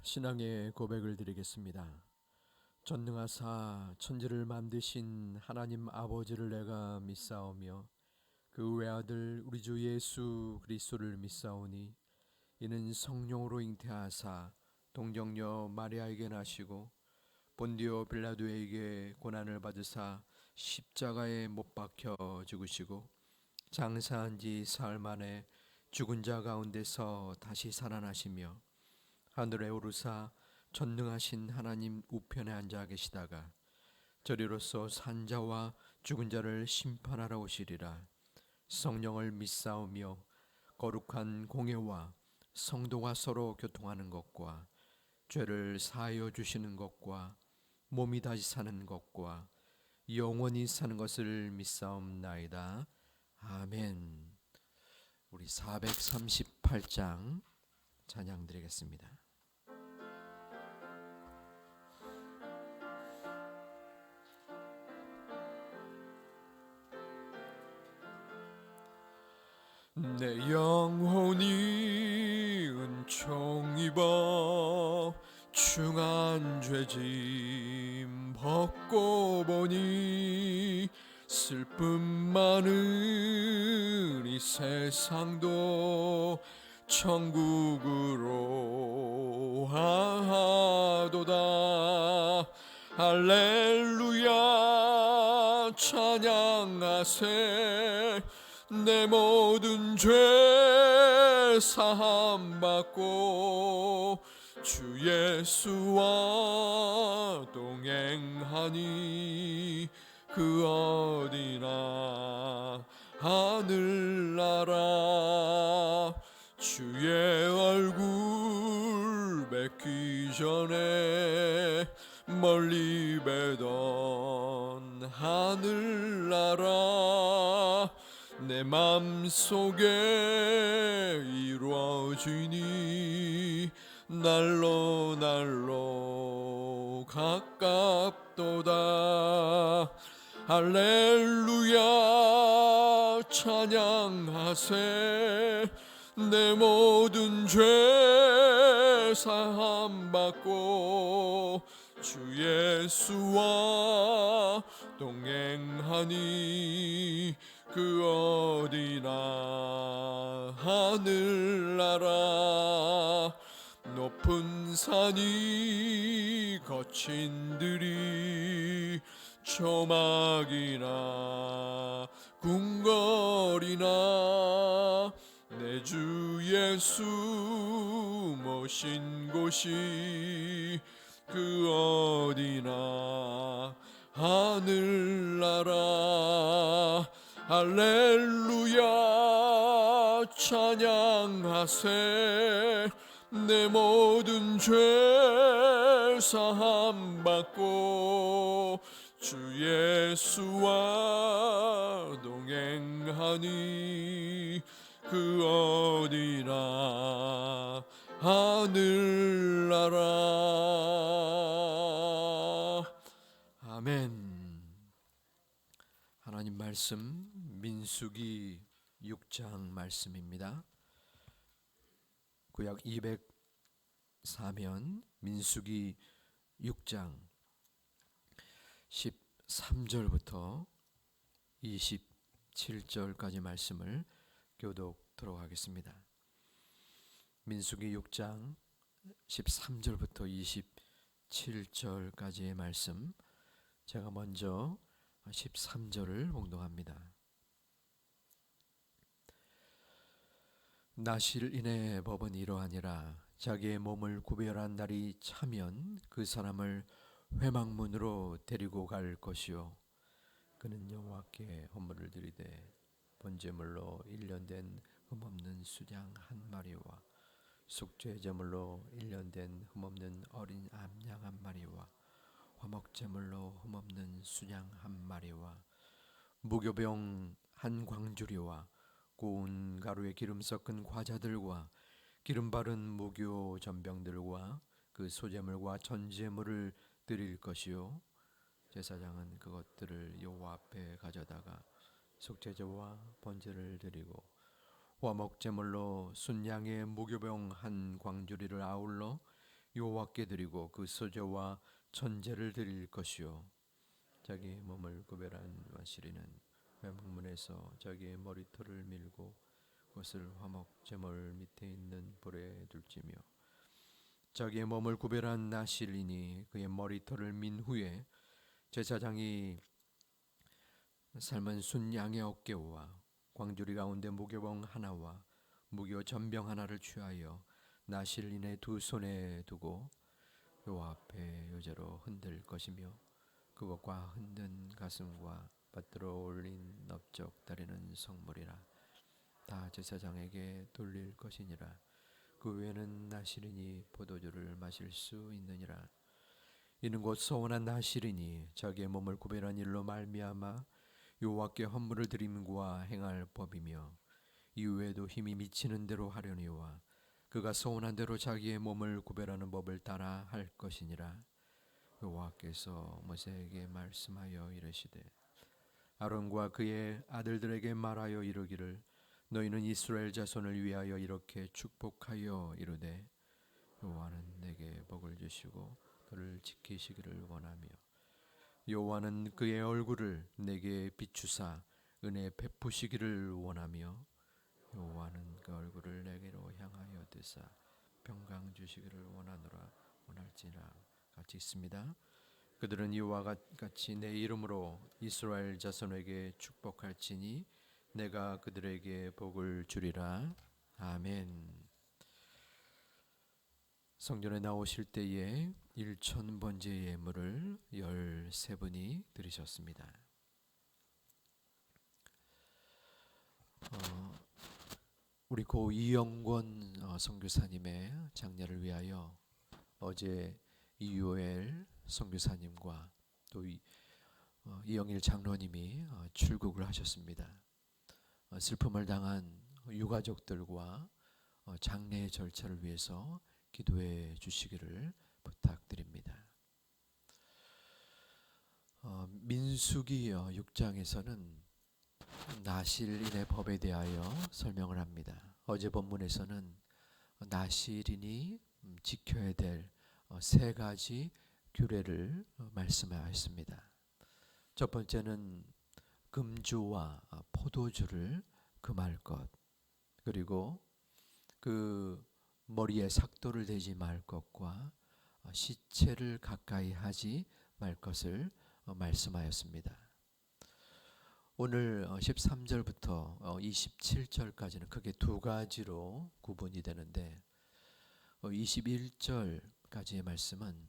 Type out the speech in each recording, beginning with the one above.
신앙의 고백을 드리겠습니다. 전능하사 천지를 만드신 하나님 아버지를 내가 믿사오며 그 외아들 우리 주 예수 그리스도를 믿사오니 이는 성령으로 잉태하사 동정녀 마리아에게 나시고 본디오 빌라도에게 고난을 받으사 십자가에 못 박혀 죽으시고 장사한 지 사흘 만에 죽은 자 가운데서 다시 살아나시며 하늘에 오르사 전능하신 하나님 우편에 앉아 계시다가 저리로서 산자와 죽은 자를 심판하러 오시리라. 성령을 믿사오며 거룩한 공예와 성도가 서로 교통하는 것과 죄를 사하여 주시는 것과 몸이 다시 사는 것과 영원히 사는 것을 믿사옵나이다. 아멘. 우리 438장 찬양 드리겠습니다. 내 영혼이 은총 입어 중한 죄짐 벗고 보니 슬픔 많은 이 세상도 천국으로 하도다. 할렐루야 찬양하세. 내 모든 죄 사함 받고 주 예수와 동행하니 그 어디나 하늘나라. 주의 얼굴 뵙기 전에 멀리 뵈던 하늘나라 내 맘속에 이루어지니 날로 날로 가깝도다. 할렐루야 찬양하세. 내 모든 죄 사함 받고 주 예수와 동행하니 그 어디나 하늘나라. 높은 산이 거친 들이 초막이나 궁궐이나 내 주 예수 모신 곳이 그 어디나 하늘나라. 할렐루야 찬양하세. 내 모든 죄 사함 받고 주 예수와 동행하니 그 어디나 하늘나라. 아멘. 하나님 말씀 민수기 6장 말씀입니다. 구약 204면 민수기 6장 13절부터 27절까지 말씀을 교독하도록 하겠습니다. 민수기 6장 13절부터 27절까지의 말씀, 제가 먼저 13절을 봉독합니다. 나실인의 법은 이러하니라. 자기의 몸을 구별한 날이 차면 그 사람을 회막문으로 데리고 갈 것이요 그는 여호와께 헌물을 드리되 번제물로 1년 된 흠없는 수양 한 마리와 속죄제물로 1년 된 흠없는 어린 암양 한 마리와 화목제물로 흠없는 수양 한 마리와 무교병 한 광주리와 고운 가루에 기름 섞은 과자들과 기름 바른 무교 전병들과 그 소제물과 전제물을 드릴 것이요 제사장은 그것들을 여호와 앞에 가져다가 속죄제와 번제를 드리고 화목제물로 순양의 무교병 한 광주리를 아울러 여호와께 드리고 그 소제와 전제를 드릴 것이요 자기의 몸을 구별한 나실인은 회막문에서 자기의 머리털을 밀고 그것을 화목 제물 밑에 있는 불에 둘지며 자기의 몸을 구별한 나실인이 그의 머리털을 민 후에 제사장이 삶은 순 양의 어깨와 광주리 가운데 무교병 하나와 무교 전병 하나를 취하여 나실인의 두 손에 두고 여호와 앞에 여제로 흔들 것이며 그것과 흔든 가슴과 받들어 올린 넓적 다리는 성물이라 다 제사장에게 돌릴 것이니라. 그 외에는 나실인이 포도주를 마실 수 있느니라. 이는 곧 서원한 나실인이 자기의 몸을 구별한 일로 말미암아 여호와께 헌물을 드림과 행할 법이며 이후에도 힘이 미치는 대로 하려니와 그가 서원한 대로 자기의 몸을 구별하는 법을 따라 할 것이니라. 여호와께서 모세에게 말씀하여 이르시되 아론과 그의 아들들에게 말하여 이르기를 너희는 이스라엘 자손을 위하여 이렇게 축복하여 이르되 여호와는 내게 복을 주시고 너를 지키시기를 원하며 여호와는 그의 얼굴을 내게 비추사 은혜 베푸시기를 원하며 여호와는 그 얼굴을 내게로 향하여 드사 평강 주시기를 원하노라. 원할지라. 같이 있습니다. 그들은 이와 같이 내 이름으로 이스라엘 자손에게 축복할지니 내가 그들에게 복을 주리라. 아멘. 성전에 나오실 때에 1000번째 예물을 13분이 드리셨습니다. 우리 고 이영권 선교사님의 장례를 위하여 어제 이유엘 선교사님과 또 이영일 장로님이 출국을 하셨습니다. 슬픔을 당한 유가족들과 장례 절차를 위해서 기도해 주시기를 부탁드립니다. 민수기 6장에서는 나실인의 법에 대하여 설명을 합니다. 어제 본문에서는 나실인이 지켜야 될 세 가지 규례를 말씀하였습니다. 첫 번째는 금주와 포도주를 금할 것, 그리고 그 머리에 삭도를 대지 말 것과 시체를 가까이 하지 말 것을 말씀하였습니다. 오늘 13절부터 27절까지는 크게 두 가지로 구분이 되는데 21절까지의 말씀은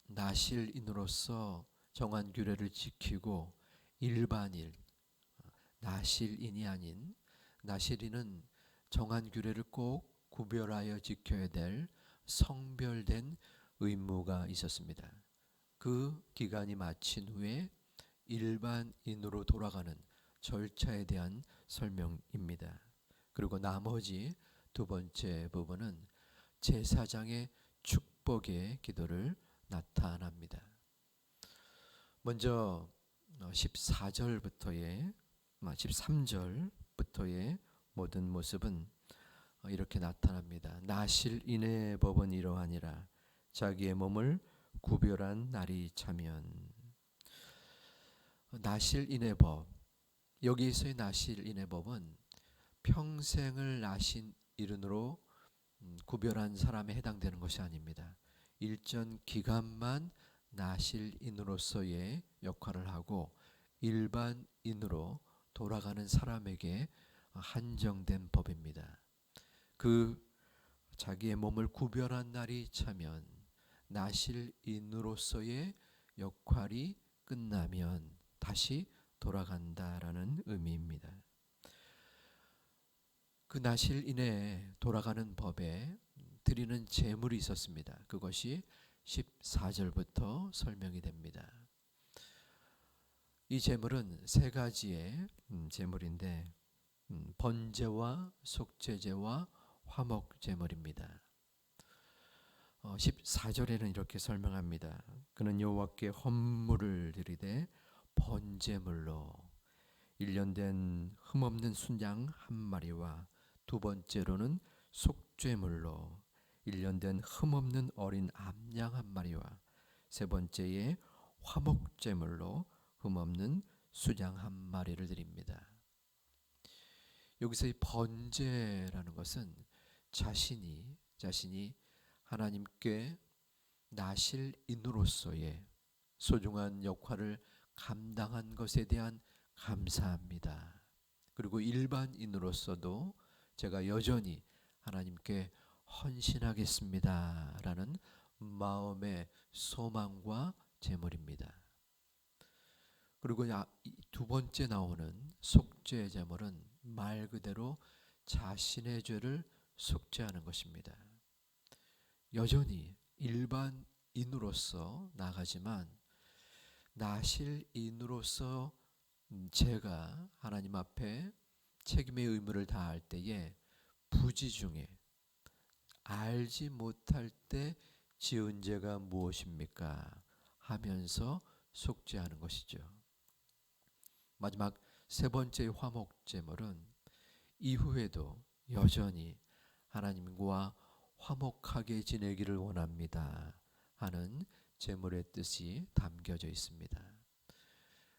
나실인으로서 정한 규례를 지키고 일반인, 나실인이 아닌 나실인은 정한 규례를 꼭 구별하여 지켜야 될 성별된 의무가 있었습니다. 그 기간이 마친 후에 일반인으로 돌아가는 절차에 대한 설명입니다. 그리고 나머지 두 번째 부분은 제사장의 축복의 기도를 나타납니다. 먼저 14절부터의 13절부터의 모든 모습은 이렇게 나타납니다. 나실인의 법은 이러하니라. 자기의 몸을 구별한 날이 차면. 나실인의 법, 여기에서의 나실인의 법은 평생을 나신 일은으로 구별한 사람에 해당되는 것이 아닙니다. 일정 기간만 나실인으로서의 역할을 하고 일반인으로 돌아가는 사람에게 한정된 법입니다. 그 자기의 몸을 구별한 날이 차면 나실인으로서의 역할이 끝나면 다시 돌아간다라는 의미입니다. 그 나실인에 돌아가는 법에 드리는 제물이 있었습니다. 그것이 14절부터 설명이 됩니다. 이 제물은 세 가지의 제물인데 번제와 속죄제와 화목 제물입니다. 14절에는 이렇게 설명합니다. 그는 여호와께 헌물을 드리되 번제물로 1년 된 흠없는 순양 한 마리와 두 번째로는 속죄물로 1년 된 흠없는 어린 암양 한 마리와 세 번째에 화목제물로 흠없는 수장 한 마리를 드립니다. 여기서 이 번제라는 것은 자신이 하나님께 나실 인으로서의 소중한 역할을 감당한 것에 대한 감사합니다. 그리고 일반인으로서도 제가 여전히 하나님께 헌신하겠습니다라는 마음의 소망과 제물입니다. 그리고 두 번째 나오는 속죄 제물은 말 그대로 자신의 죄를 속죄하는 것입니다. 여전히 일반인으로서 나가지만 나실인으로서 제가 하나님 앞에 책임의 의무를 다할 때에 부지 중에 알지 못할 때 지은 죄가 무엇입니까? 하면서 속죄하는 것이죠. 마지막 세 번째 화목제물은 이후에도 여전히 하나님과 화목하게 지내기를 원합니다 하는 제물의 뜻이 담겨져 있습니다.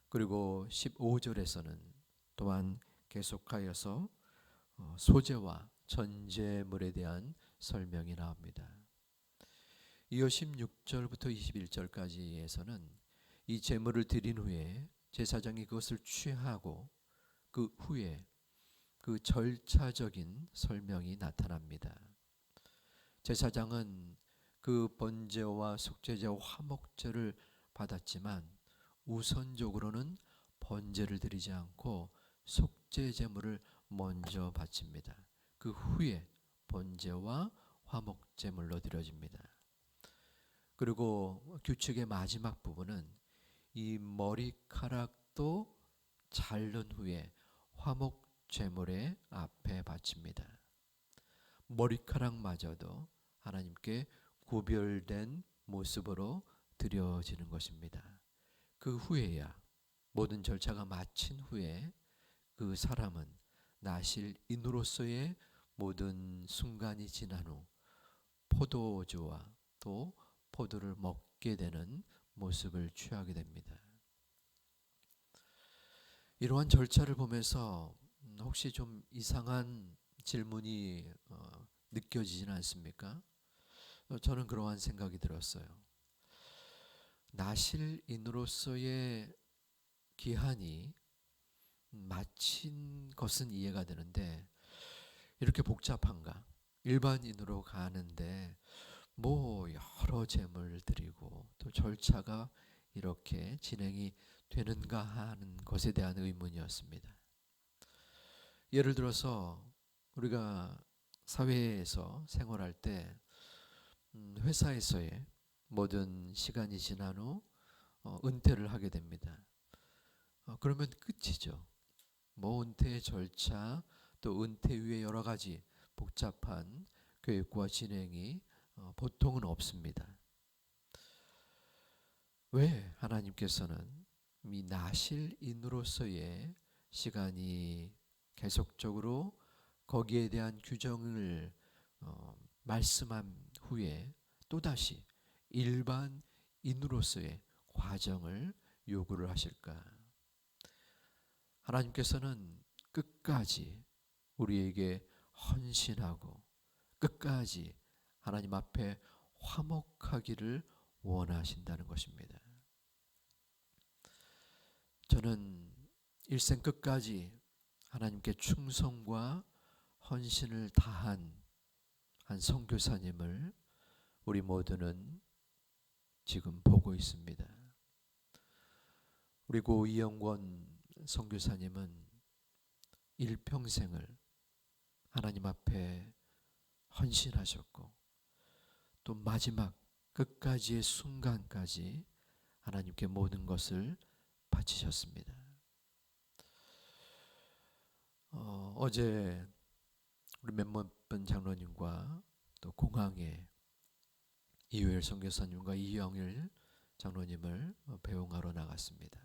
그리고 15절에서는 또한 계속하여서 소제와 전제물에 대한 설명이 나옵니다. 이어 16절부터 21절까지에서는 이 제물을 드린 후에 제사장이 그것을 취하고 그 후에 그 절차적인 설명이 나타납니다. 제사장은 그 번제와 속죄제와 화목제를 받았지만 우선적으로는 번제를 드리지 않고 속죄 제물을 먼저 바칩니다. 그 후에 번제와 화목 제물로 드려집니다. 그리고 규칙의 마지막 부분은 이 머리카락도 자른 후에 화목 제물의 앞에 바칩니다. 머리카락마저도 하나님께 구별된 모습으로 드려지는 것입니다. 그 후에야 모든 절차가 마친 후에 그 사람은 나실인으로서의 모든 순간이 지난 후 포도주와 또 포도를 먹게 되는 모습을 취하게 됩니다. 이러한 절차를 보면서 혹시 좀 이상한 질문이 느껴지지는 않습니까? 저는 그러한 생각이 들었어요. 나실인으로서의 기한이 마친 것은 이해가 되는데 이렇게 복잡한가? 일반인으로 가는데 뭐 여러 제물 드리고 또 절차가 이렇게 진행이 되는가 하는 것에 대한 의문이었습니다. 예를 들어서 우리가 사회에서 생활할 때 회사에서의 모든 시간이 지난 후 은퇴를 하게 됩니다. 그러면 끝이죠. 뭐 은퇴의 절차 또 은퇴 후에 여러 가지 복잡한 교육과 진행이 보통은 없습니다. 왜 하나님께서는 이 나실인으로서의 시간이 계속적으로 거기에 대한 규정을 말씀한 후에 또다시 일반인으로서의 과정을 요구를 하실까? 하나님께서는 끝까지 우리에게 헌신하고 끝까지 하나님 앞에 화목하기를 원하신다는 것입니다. 저는 일생 끝까지 하나님께 충성과 헌신을 다한 한 선교사님을 우리 모두는 지금 보고 있습니다. 우리 고 이영권 선교사님은 일평생을 하나님 앞에 헌신하셨고 또 마지막 끝까지의 순간까지 하나님께 모든 것을 바치셨습니다. 어제 우리 몇번 장로님과 또 공항에 이효일 선교사님과 이영일 장로님을 배웅하러 나갔습니다.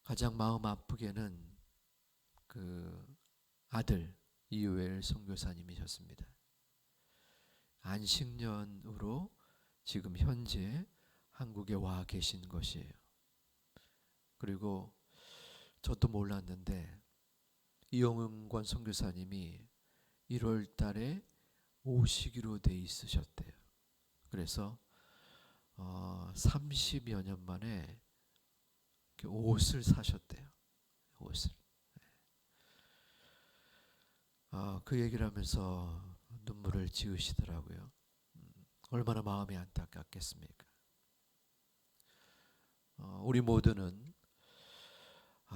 가장 마음 아프게는 그 아들 이효일 선교사님이셨습니다. 안식년으로 지금 현재 한국에 와 계신 것이에요. 그리고 저도 몰랐는데 이용권 선교사님이 1월 달에 오시기로 돼 있으셨대요. 그래서 30여 년 만에 옷을 사셨대요. 옷을. 그 얘기를 하면서 눈물을 지으시더라고요. 얼마나 마음이 안타깝겠습니까? 우리 모두는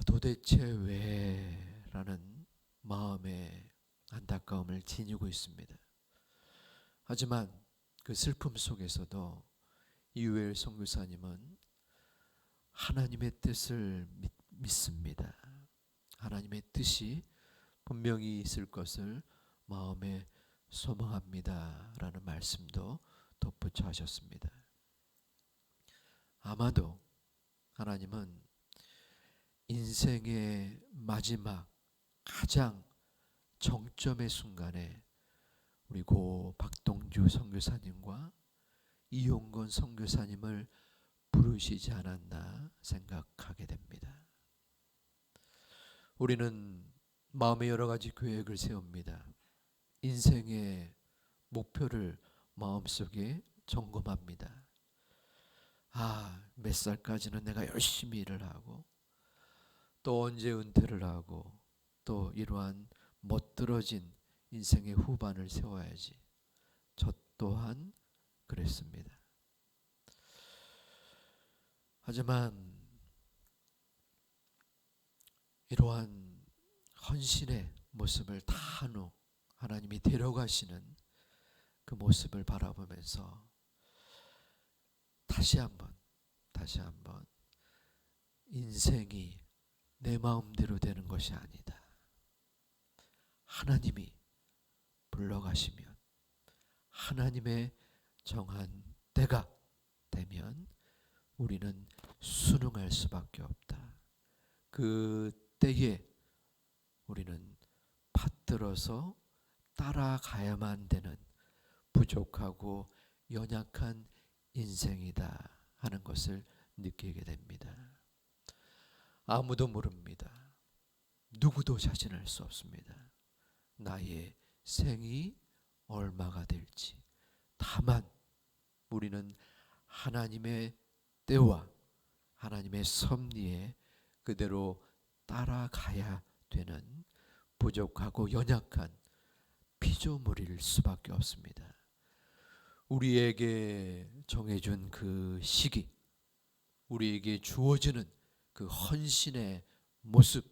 도대체 왜? 라는 마음의 안타까움을 지니고 있습니다. 하지만 그 슬픔 속에서도 이유엘 선교사님은 하나님의 뜻을 믿습니다. 하나님의 뜻이 분명히 있을 것을 마음에 소망합니다. 라는 말씀도 덧붙여 하셨습니다. 아마도 하나님은 인생의 마지막 가장 정점의 순간에 우리 고 박동주 선교사님과 이용건 선교사님을 부르시지 않았나 생각하게 됩니다. 우리는 마음에 여러 가지 계획을 세웁니다. 인생의 목표를 마음속에 점검합니다. 몇 살까지는 내가 열심히 일을 하고 또 언제 은퇴를 하고 또 이러한 멋들어진 인생의 후반을 세워야지. 저 또한 그랬습니다. 하지만 이러한 헌신의 모습을 다 한 후 하나님이 데려가시는 그 모습을 바라보면서 다시 한번 인생이 내 마음대로 되는 것이 아니다. 하나님이 불러가시면 하나님의 정한 때가 되면 우리는 순응할 수밖에 없다. 그 때에 우리는 받들어서 따라가야만 되는 부족하고 연약한 인생이다 하는 것을 느끼게 됩니다. 아무도 모릅니다. 누구도 자신할 수 없습니다. 나의 생이 얼마가 될지. 다만 우리는 하나님의 때와 하나님의 섭리에 그대로 따라가야 되는 부족하고 연약한 피조물일 수밖에 없습니다. 우리에게 정해준 그 시기, 우리에게 주어지는 그 헌신의 모습,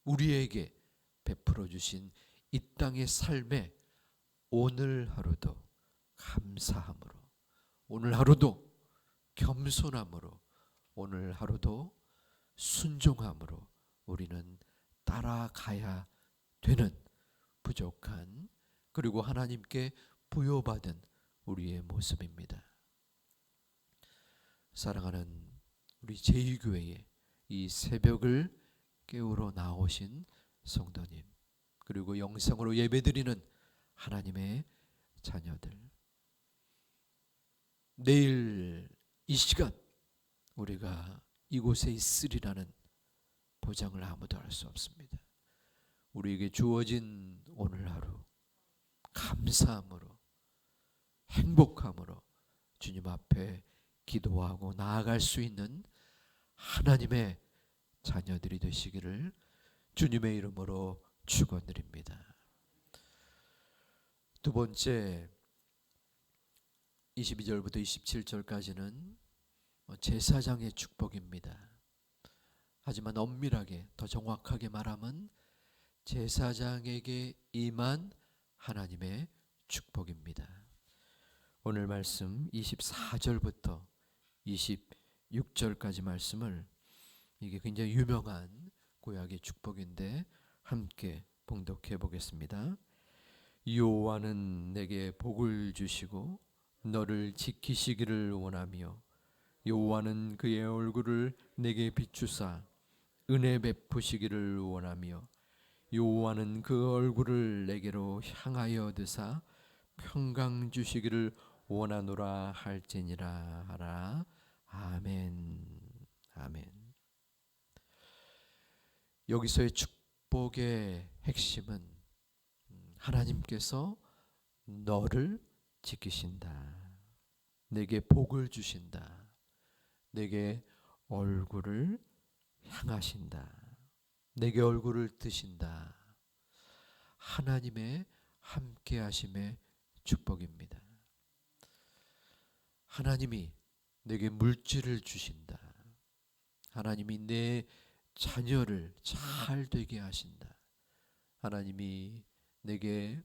우리에게 베풀어 주신 이 땅의 삶에 오늘 하루도 감사함으로, 오늘 하루도 겸손함으로, 오늘 하루도 순종함으로 우리는 따라가야 되는 부족한, 그리고 하나님께 부여받은 우리의 모습입니다. 사랑하는 우리 제2교회의 이 새벽을 깨우러 나오신 성도님, 그리고 영상으로 예배드리는 하나님의 자녀들, 내일 이 시간 우리가 이곳에 있으리라는 보장을 아무도 할 수 없습니다. 우리에게 주어진 오늘 하루 감사함으로, 행복함으로 주님 앞에 기도하고 나아갈 수 있는 하나님의 자녀들이 되시기를 주님의 이름으로 축원드립니다. 두 번째, 22절부터 27절까지는 제사장의 축복입니다. 하지만 엄밀하게 더 정확하게 말하면 제사장에게 임한 하나님의 축복입니다. 오늘 말씀 24절부터 26절까지 말씀을, 이게 굉장히 유명한 구약의 축복인데 함께 봉독해 보겠습니다. 여호와는 내게 복을 주시고 너를 지키시기를 원하며 여호와는 그의 얼굴을 내게 비추사 은혜 베푸시기를 원하며 여호와는 그 얼굴을 내게로 향하여 드사 평강 주시기를 원하노라 할지니라 하라. 아멘. 아멘. 여기서의 축복의 핵심은 하나님께서 너를 지키신다. 내게 복을 주신다. 내게 얼굴을 향하신다. 내게 얼굴을 드신다. 하나님의 함께 하심의 축복입니다. 하나님이 내게 물질을 주신다. 하나님이 내 자녀를 잘 되게 하신다. 하나님이 내게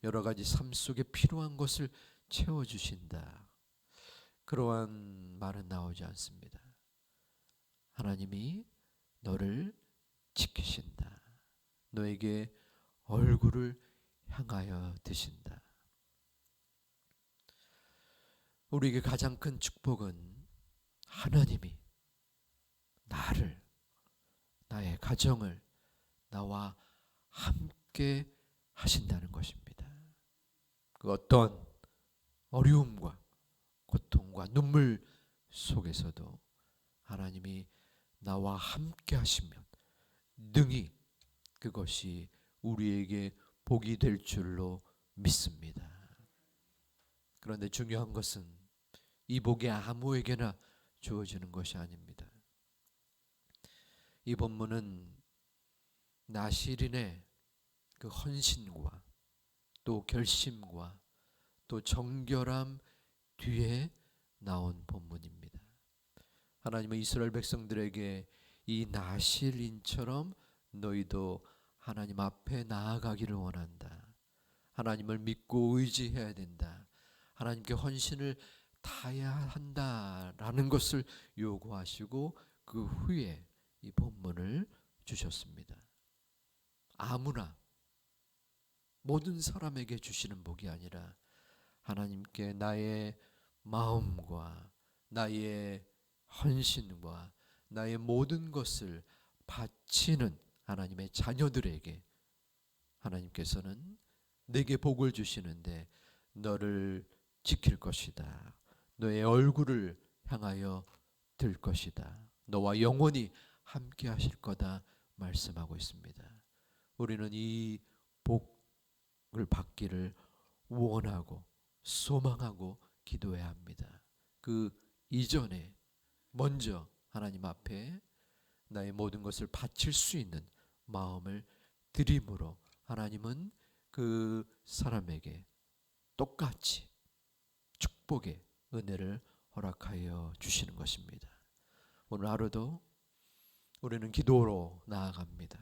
여러 가지 삶 속에 필요한 것을 채워주신다. 그러한 말은 나오지 않습니다. 하나님이 너를 지키신다. 너에게 얼굴을 향하여 드신다. 우리에게 가장 큰 축복은 하나님이 나를, 나의 가정을 나와 함께 하신다는 것입니다. 그 어떤 어려움과 고통과 눈물 속에서도 하나님이 나와 함께 하시면 능히 그것이 우리에게 복이 될 줄로 믿습니다. 그런데 중요한 것은 이 복이 아무에게나 주어지는 것이 아닙니다. 이 본문은 나실인의 그 헌신과 또 결심과 또 정결함 뒤에 나온 본문입니다. 하나님은 이스라엘 백성들에게 이 나실인처럼 너희도 하나님 앞에 나아가기를 원한다. 하나님을 믿고 의지해야 된다. 하나님께 헌신을 다해야 한다라는 것을 요구하시고 그 후에 이 본문을 주셨습니다. 아무나 모든 사람에게 주시는 복이 아니라 하나님께 나의 마음과 나의 헌신과 나의 모든 것을 바치는 하나님의 자녀들에게 하나님께서는 내게 복을 주시는데 너를 지킬 것이다. 너의 얼굴을 향하여 들 것이다. 너와 영원히 함께 하실 거다 말씀하고 있습니다. 우리는 이 복을 받기를 원하고 소망하고 기도해야 합니다. 그 이전에 먼저 하나님 앞에 나의 모든 것을 바칠 수 있는 마음을 드림으로 하나님은 그 사람에게 똑같이 축복의 은혜를 허락하여 주시는 것입니다. 오늘 하루도 우리는 기도로 나아갑니다.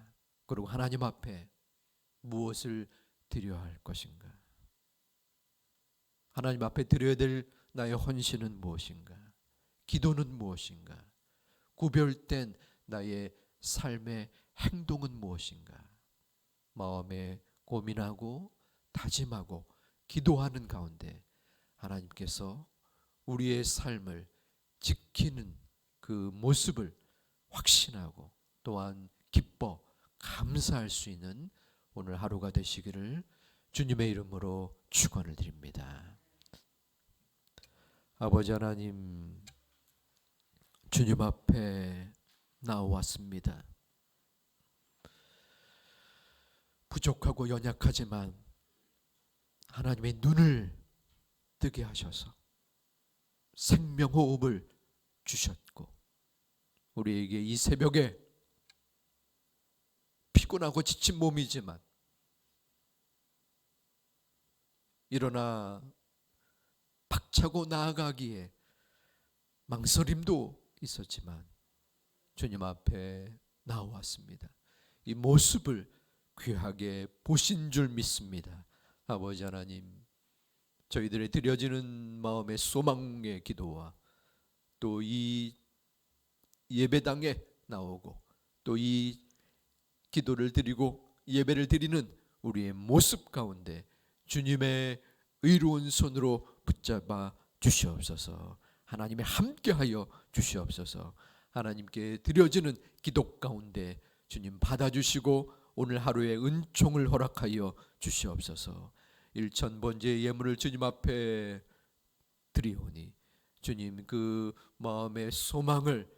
그리고 하나님 앞에 무엇을 드려야 할 것인가? 하나님 앞에 드려야 될 나의 헌신은 무엇인가? 기도는 무엇인가? 구별된 나의 삶의 행동은 무엇인가? 마음에 고민하고 다짐하고 기도하는 가운데 하나님께서 우리의 삶을 지키는 그 모습을 확신하고 또한 기뻐 감사할 수 있는 오늘 하루가 되시기를 주님의 이름으로 축원을 드립니다. 아버지 하나님, 주님 앞에 나왔습니다. 부족하고 연약하지만 하나님의 눈을 뜨게 하셔서 생명호흡을 주셨고 우리에게 이 새벽에 피곤하고 지친 몸이지만 일어나 박차고 나아가기에 망설임도 있었지만 주님 앞에 나왔습니다. 이 모습을 귀하게 보신 줄 믿습니다. 아버지 하나님, 저희들의 드려지는 마음의 소망의 기도와 또 이 예배당에 나오고 또 이 기도를 드리고 예배를 드리는 우리의 모습 가운데 주님의 의로운 손으로 붙잡아 주시옵소서. 하나님의 함께하여 주시옵소서. 하나님께 드려지는 기도 가운데 주님 받아주시고 오늘 하루의 은총을 허락하여 주시옵소서. 일천번제의 예물을 주님 앞에 드리오니 주님 그 마음의 소망을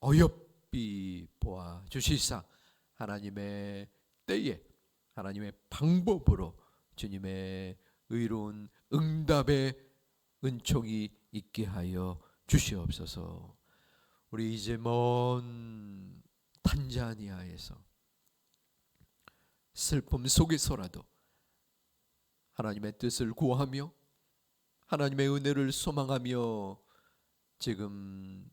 어여삐 보아 주시사 하나님의 때에 하나님의 방법으로 주님의 의로운 응답의 은총이 있게 하여 주시옵소서. 우리 이제 먼 탄자니아에서 슬픔 속에서라도 하나님의 뜻을 구하며 하나님의 은혜를 소망하며 지금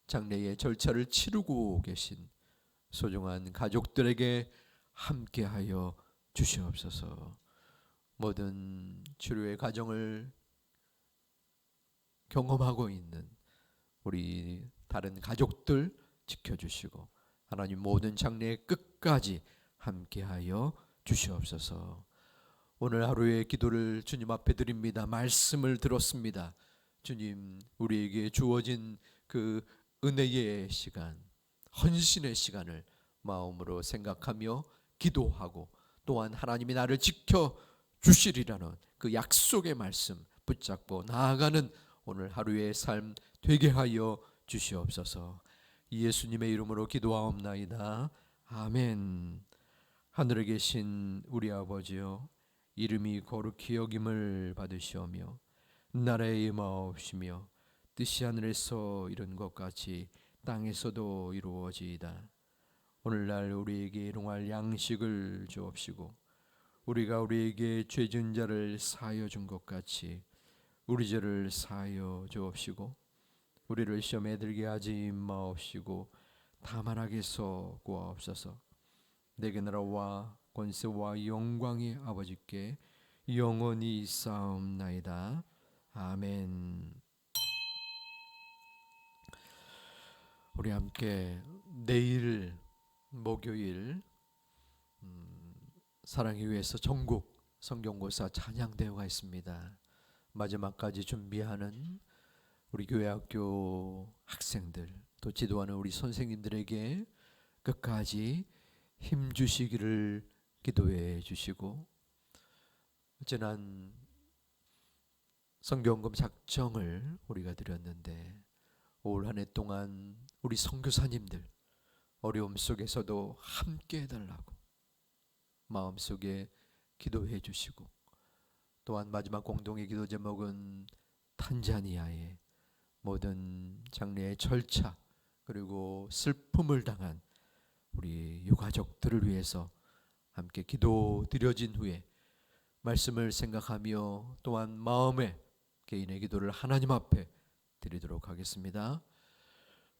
장례의 절차를 치르고 계신 소중한 가족들에게 함께하여 주시옵소서. 모든 치료의 과정을 경험하고 있는 우리 다른 가족들 지켜주시고 하나님 모든 장래의 끝까지 함께하여 주시옵소서. 오늘 하루의 기도를 주님 앞에 드립니다. 말씀을 들었습니다. 주님 우리에게 주어진 그 은혜의 시간, 헌신의 시간을 마음으로 생각하며 기도하고 또한 하나님이 나를 지켜 주시리라는 그 약속의 말씀 붙잡고 나아가는 오늘 하루의 삶 되게 하여 주시옵소서. 예수님의 이름으로 기도하옵나이다. 아멘. 하늘에 계신 우리 아버지여, 이름이 거룩히 여김을 받으시오며 나라의 임하옵시며 뜻이 하늘에서 이룬 것 같이 땅에서도 이루어지이다. 오늘날 우리에게 일용할 양식을 주옵시고 우리가 우리에게 죄진 자를 사하여 준 것 같이 우리 죄를 사하여 주옵시고 우리를 시험에 들게 하지 마옵시고 다만 악에서 구하옵소서. 내게 나라와 권세와 영광이 아버지께 영원히 있사옵나이다. 아멘. 우리 함께 내일 목요일 사랑을 위해서 전국 성경고사 찬양대회가 있습니다. 마지막까지 준비하는 우리 교회학교 학생들 또 지도하는 우리 선생님들에게 끝까지 힘 주시기를 기도해 주시고, 지난 성경금 작정을 우리가 드렸는데 올 한 해 동안 우리 선교사님들 어려움 속에서도 함께 해달라고 마음속에 기도해 주시고, 또한 마지막 공동의 기도 제목은 탄자니아의 모든 장례의 절차 그리고 슬픔을 당한 우리 유가족들을 위해서 함께 기도 드려진 후에 말씀을 생각하며 또한 마음에 개인의 기도를 하나님 앞에 드리도록 하겠습니다.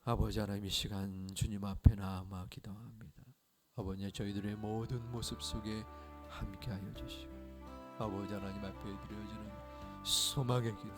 아버지 하나님, 이 시간 주님 앞에 나아마 기도합니다. 아버지, 저희들의 모든 모습 속에 함께하여 주시고 아버지 하나님 앞에 드려지는 소망의 기도